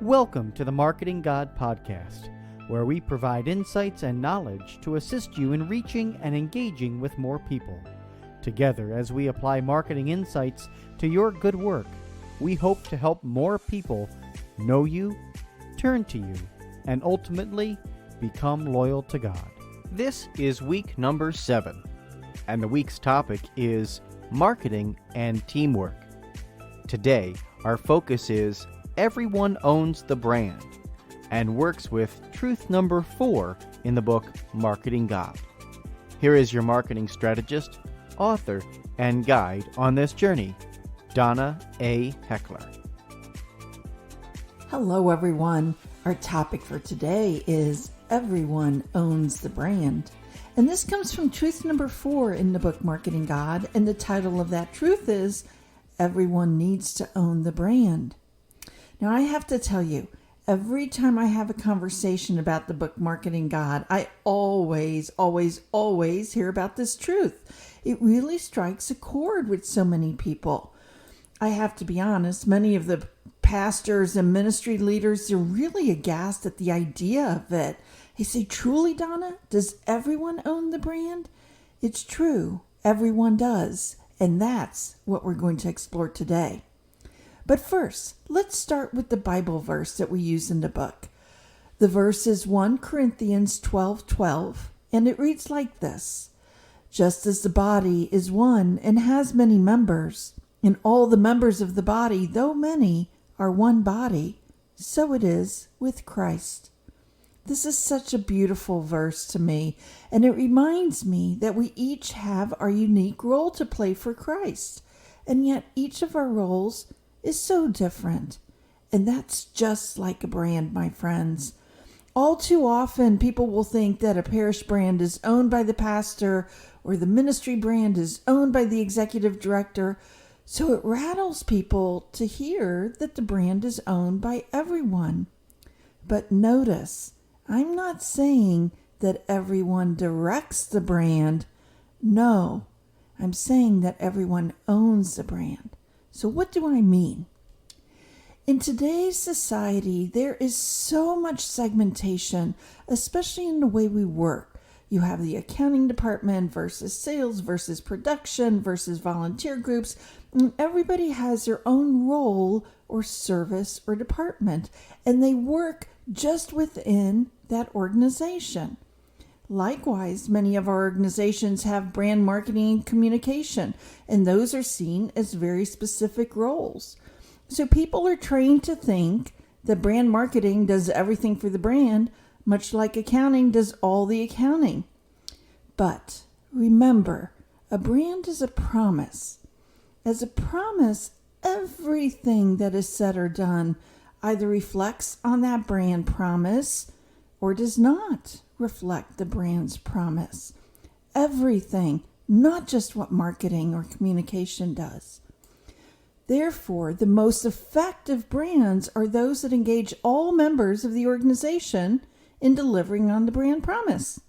Welcome to the Marketing God Podcast, where we provide insights and knowledge to assist you in reaching and engaging with more people. Together, as we apply marketing insights to your good work, we hope to help more people know you, turn to you, and ultimately become loyal to God. This is week number 7, and the week's topic is marketing and teamwork. Today, our focus is everyone owns the brand, and works with truth number 4 in the book Marketing God. Here is your marketing strategist, author, and guide on this journey, Donna A. Heckler. Hello, everyone. Our topic for today is everyone owns the brand. And this comes from truth number 4 in the book Marketing God. And the title of that truth is Everyone Needs to Own the Brand. Now, I have to tell you, every time I have a conversation about the book Marketing God, I always hear about this truth. It really strikes a chord with so many people. I have to be honest, many of the pastors and ministry leaders are really aghast at the idea of it. They say, truly, Donna, does everyone own the brand? It's true, everyone does. And that's what we're going to explore today. But first, let's start with the Bible verse that we use in the book. The verse is 1 Corinthians 12:12, and it reads like this: just as the body is one and has many members, and all the members of the body, though many, are one body, so it is with Christ. This is such a beautiful verse to me, and it reminds me that we each have our unique role to play for Christ, and yet each of our roles is so different. And that's just like a brand, my friends. All too often, people will think that a parish brand is owned by the pastor or the ministry brand is owned by the executive director. So it rattles people to hear that the brand is owned by everyone. But notice, I'm not saying that everyone directs the brand. No, I'm saying that everyone owns the brand. So what do I mean? In today's society, there is so much segmentation, especially in the way we work. You have the accounting department versus sales versus production versus volunteer groups, and everybody has their own role or service or department, and they work just within that organization. Likewise, many of our organizations have brand marketing and communication, and those are seen as very specific roles. So people are trained to think that brand marketing does everything for the brand, much like accounting does all the accounting. But remember, a brand is a promise. As a promise, everything that is said or done either reflects on that brand promise or does not reflect the brand's promise. Everything, not just what marketing or communication does. Therefore, the most effective brands are those that engage all members of the organization in delivering on the brand promise.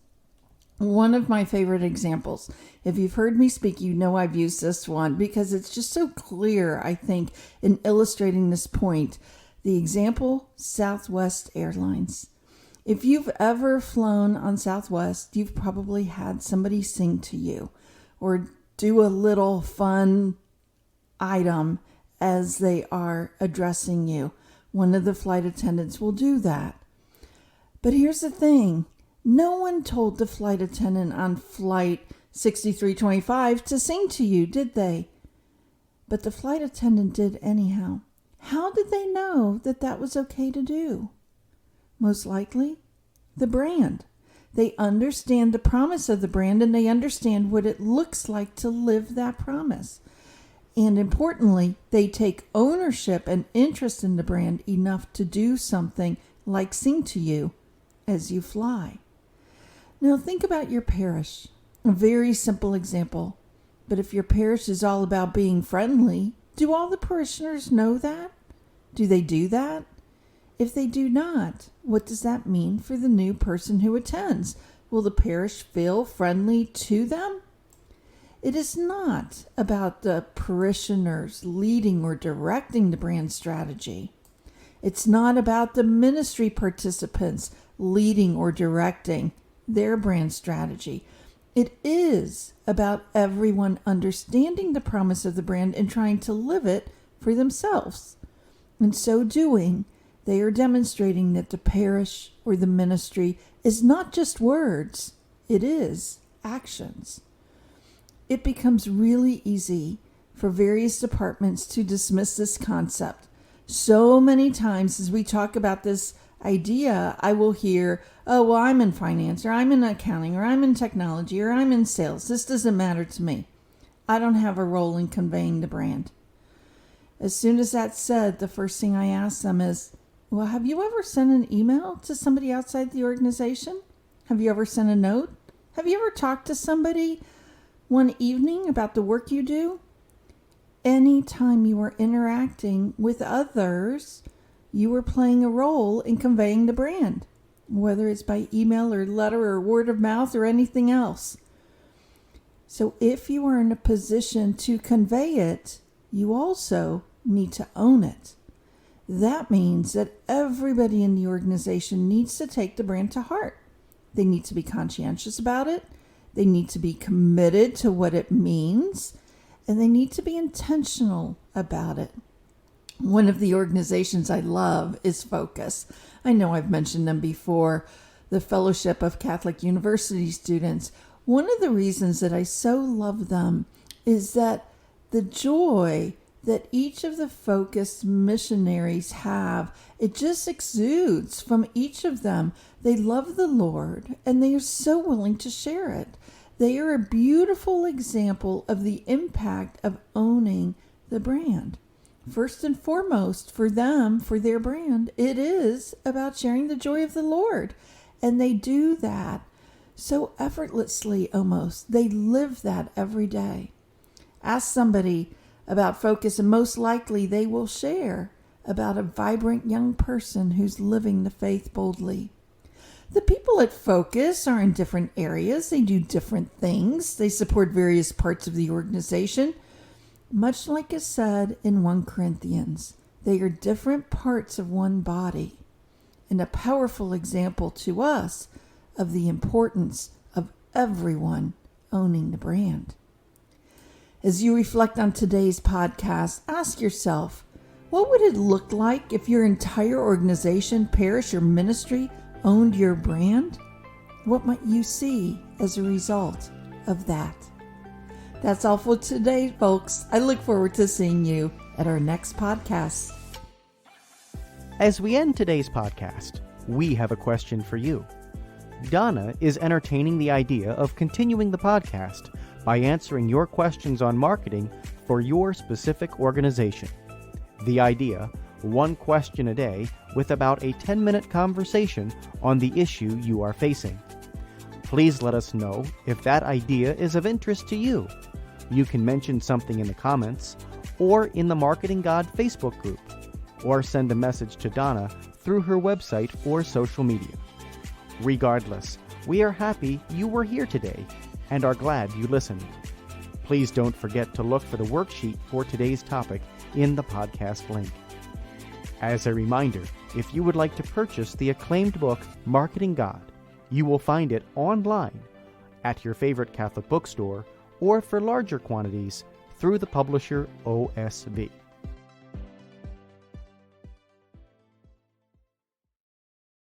One of my favorite examples, if you've heard me speak, you know I've used this one because it's just so clear, I think, in illustrating this point. The example, Southwest Airlines. If you've ever flown on Southwest, you've probably had somebody sing to you or do a little fun item as they are addressing you. One of the flight attendants will do that. But here's the thing. No one told the flight attendant on flight 6325 to sing to you, did they? But the flight attendant did anyhow. How did they know that that was okay to do? Most likely, the brand. They understand the promise of the brand and they understand what it looks like to live that promise. And importantly, they take ownership and interest in the brand enough to do something like sing to you as you fly. Now think about your parish. A very simple example. But if your parish is all about being friendly, do all the parishioners know that? Do they do that? If they do not, what does that mean for the new person who attends? Will the parish feel friendly to them? It is not about the parishioners leading or directing the brand strategy. It's not about the ministry participants leading or directing their brand strategy. It is about everyone understanding the promise of the brand and trying to live it for themselves. In so doing, they are demonstrating that the parish or the ministry is not just words, it is actions. It becomes really easy for various departments to dismiss this concept. So many times as we talk about this idea, I will hear, oh, well, I'm in finance, or I'm in accounting, or I'm in technology, or I'm in sales. This doesn't matter to me. I don't have a role in conveying the brand. As soon as that's said, the first thing I ask them is, well, have you ever sent an email to somebody outside the organization? Have you ever sent a note? Have you ever talked to somebody one evening about the work you do? Anytime you are interacting with others, you are playing a role in conveying the brand, whether it's by email or letter or word of mouth or anything else. So if you are in a position to convey it, you also need to own it. That means that everybody in the organization needs to take the brand to heart. They need to be conscientious about it. They need to be committed to what it means. And they need to be intentional about it. One of the organizations I love is Focus. I know I've mentioned them before, the Fellowship of Catholic University Students. One of the reasons that I so love them is that the joy that each of the Focus missionaries have, it just exudes from each of them. They love the Lord and they are so willing to share it. They are a beautiful example of the impact of owning the brand. First and foremost, for them, for their brand, it is about sharing the joy of the Lord. And they do that so effortlessly almost. They live that every day. Ask somebody about Focus, and most likely they will share about a vibrant young person who's living the faith boldly. The people at Focus are in different areas. They do different things. They support various parts of the organization. Much like is said in 1 Corinthians, they are different parts of one body, and a powerful example to us of the importance of everyone owning the brand. As you reflect on today's podcast, ask yourself, what would it look like if your entire organization, parish, or ministry owned your brand? What might you see as a result of that? That's all for today, folks. I look forward to seeing you at our next podcast. As we end today's podcast, we have a question for you. Donna is entertaining the idea of continuing the podcast by answering your questions on marketing for your specific organization. The idea, one question a day with about a 10-minute conversation on the issue you are facing. Please let us know if that idea is of interest to you. You can mention something in the comments or in the Marketing God Facebook group, or send a message to Donna through her website or social media. Regardless, we are happy you were here today and are glad you listened. Please don't forget to look for the worksheet for today's topic in the podcast link. As a reminder, if you would like to purchase the acclaimed book, Marketing God, you will find it online at your favorite Catholic bookstore or for larger quantities through the publisher OSB.